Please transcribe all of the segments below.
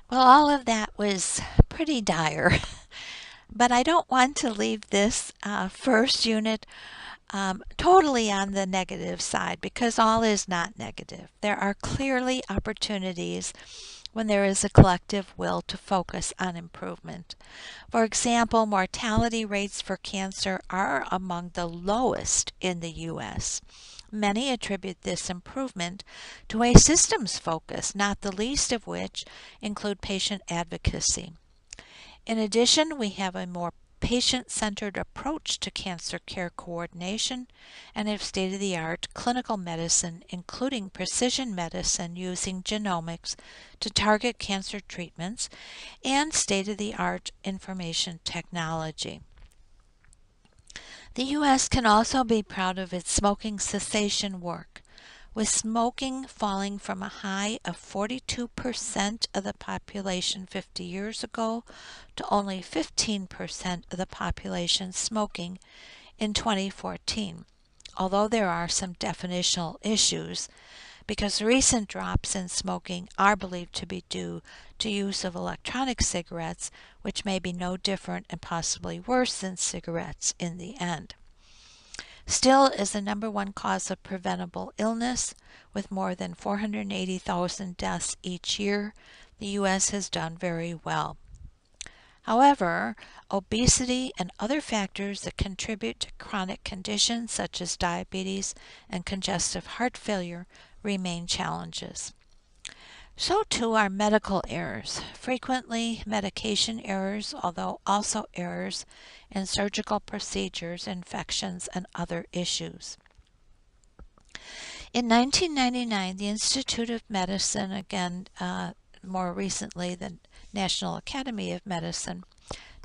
Well, all of that was pretty dire, but I don't want to leave this first unit totally on the negative side because all is not negative. There are clearly opportunities when there is a collective will to focus on improvement. For example, mortality rates for cancer are among the lowest in the U.S. Many attribute this improvement to a systems focus, not the least of which include patient advocacy. In addition, we have a more patient-centered approach to cancer care coordination and have state-of-the-art clinical medicine, including precision medicine using genomics to target cancer treatments, and state-of-the-art information technology. The U.S. can also be proud of its smoking cessation work, with smoking falling from a high of 42% of the population 50 years ago to only 15% of the population smoking in 2014. Although there are some definitional issues, because recent drops in smoking are believed to be due to use of electronic cigarettes, which may be no different and possibly worse than cigarettes in the end. Still is the number one cause of preventable illness, with more than 480,000 deaths each year. The U.S. has done very well. However, obesity and other factors that contribute to chronic conditions such as diabetes and congestive heart failure remain challenges. So too are medical errors, frequently medication errors, although also errors in surgical procedures, infections, and other issues. In 1999, the Institute of Medicine, again more recently the National Academy of Medicine,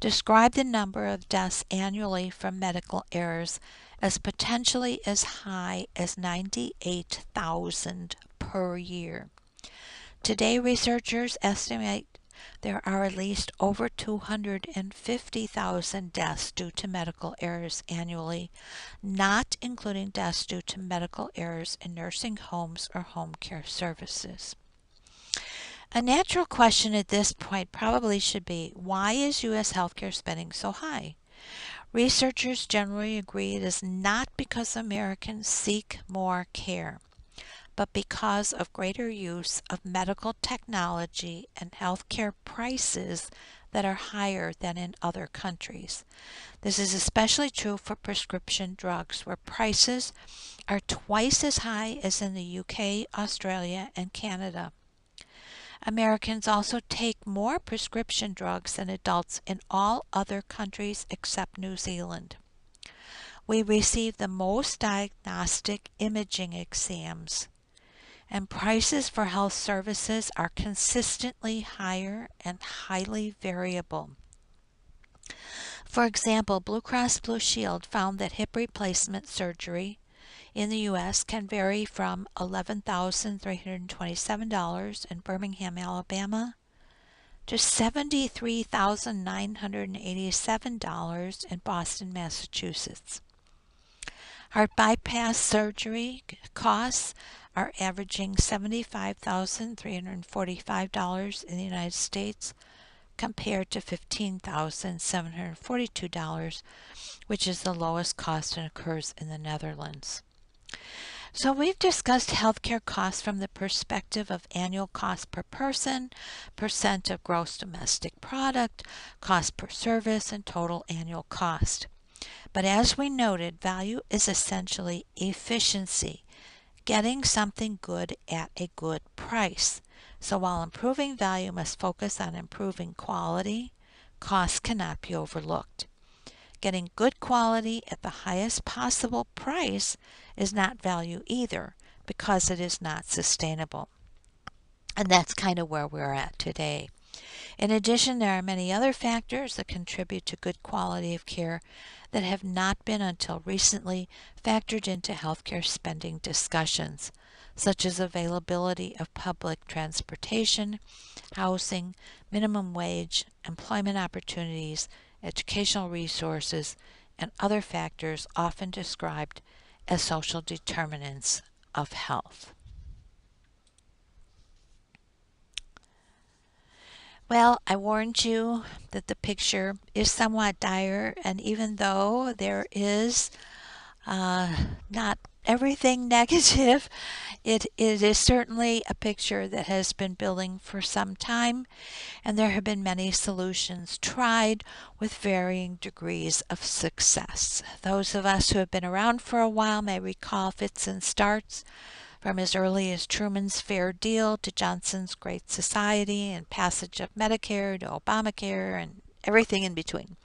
described the number of deaths annually from medical errors as potentially as high as 98,000 per year. Today, researchers estimate there are at least over 250,000 deaths due to medical errors annually, not including deaths due to medical errors in nursing homes or home care services. A natural question at this point probably should be, why is U.S. healthcare spending so high? Researchers generally agree it is not because Americans seek more care, but because of greater use of medical technology and healthcare prices that are higher than in other countries. This is especially true for prescription drugs, where prices are twice as high as in the UK, Australia, and Canada. Americans also take more prescription drugs than adults in all other countries except New Zealand. We receive the most diagnostic imaging exams, and prices for health services are consistently higher and highly variable. For example, Blue Cross Blue Shield found that hip replacement surgery in the U.S. can vary from $11,327 in Birmingham, Alabama to $73,987 in Boston, Massachusetts. Heart bypass surgery costs are averaging $75,345 in the United States compared to $15,742, which is the lowest cost and occurs in the Netherlands. So we've discussed healthcare costs from the perspective of annual cost per person, percent of gross domestic product, cost per service, and total annual cost. But as we noted, value is essentially efficiency, getting something good at a good price. So while improving value must focus on improving quality, cost cannot be overlooked. Getting good quality at the highest possible price is not value either, because it is not sustainable. And that's kind of where we're at today. In addition, there are many other factors that contribute to good quality of care that have not been until recently factored into healthcare spending discussions, such as availability of public transportation, housing, minimum wage, employment opportunities, educational resources, and other factors often described as social determinants of health. Well, I warned you that the picture is somewhat dire, and even though there is not everything negative, it is certainly a picture that has been building for some time, and there have been many solutions tried with varying degrees of success. Those of us who have been around for a while may recall fits and starts from as early as Truman's Fair Deal to Johnson's Great Society and passage of Medicare to Obamacare and everything in between.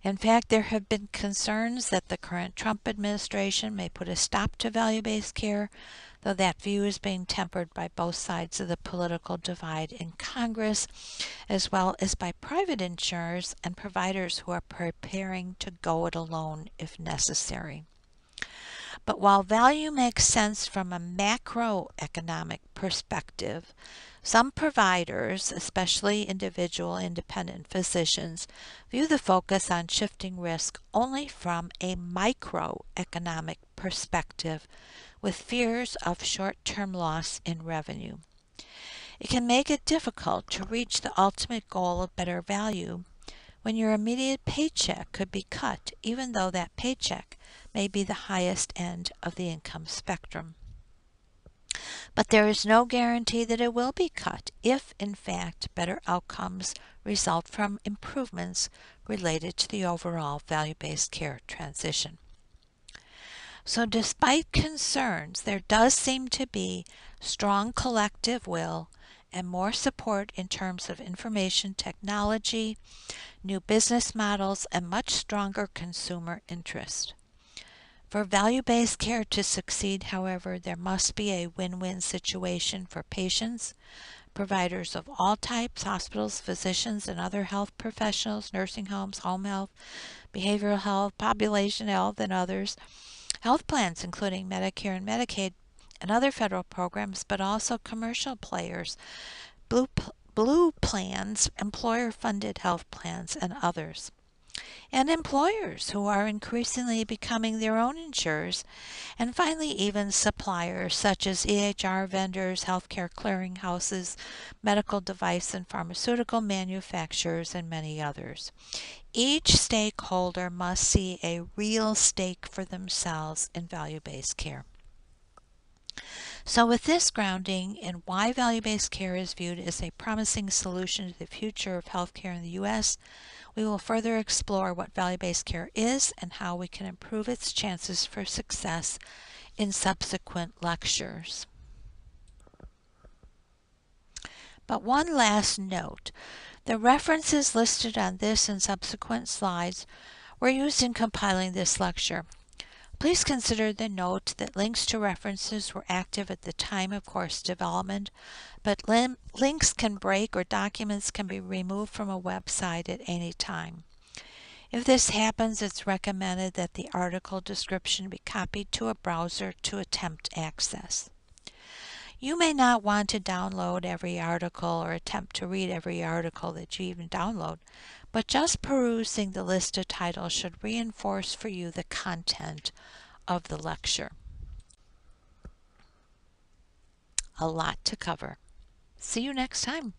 In fact, there have been concerns that the current Trump administration may put a stop to value-based care, though that view is being tempered by both sides of the political divide in Congress, as well as by private insurers and providers who are preparing to go it alone if necessary. But while value makes sense from a macroeconomic perspective, some providers, especially individual independent physicians, view the focus on shifting risk only from a microeconomic perspective, with fears of short-term loss in revenue. It can make it difficult to reach the ultimate goal of better value when your immediate paycheck could be cut, even though that paycheck may be the highest end of the income spectrum. But there is no guarantee that it will be cut if, in fact, better outcomes result from improvements related to the overall value-based care transition. So despite concerns, there does seem to be strong collective will and more support in terms of information technology, new business models, and much stronger consumer interest. For value-based care to succeed, however, there must be a win-win situation for patients, providers of all types, hospitals, physicians, and other health professionals, nursing homes, home health, behavioral health, population health, and others, health plans including Medicare and Medicaid and other federal programs, but also commercial players, blue plans, employer-funded health plans, and others. And employers who are increasingly becoming their own insurers, and finally even suppliers such as EHR vendors, healthcare clearinghouses, medical device and pharmaceutical manufacturers, and many others. Each stakeholder must see a real stake for themselves in value-based care. So with this grounding in why value-based care is viewed as a promising solution to the future of healthcare in the U.S., we will further explore what value-based care is and how we can improve its chances for success in subsequent lectures. But one last note. The references listed on this and subsequent slides were used in compiling this lecture. Please consider the note that links to references were active at the time of course development, but links can break or documents can be removed from a website at any time. If this happens, it's recommended that the article description be copied to a browser to attempt access. You may not want to download every article or attempt to read every article that you even download, but just perusing the list of titles should reinforce for you the content of the lecture. A lot to cover. See you next time.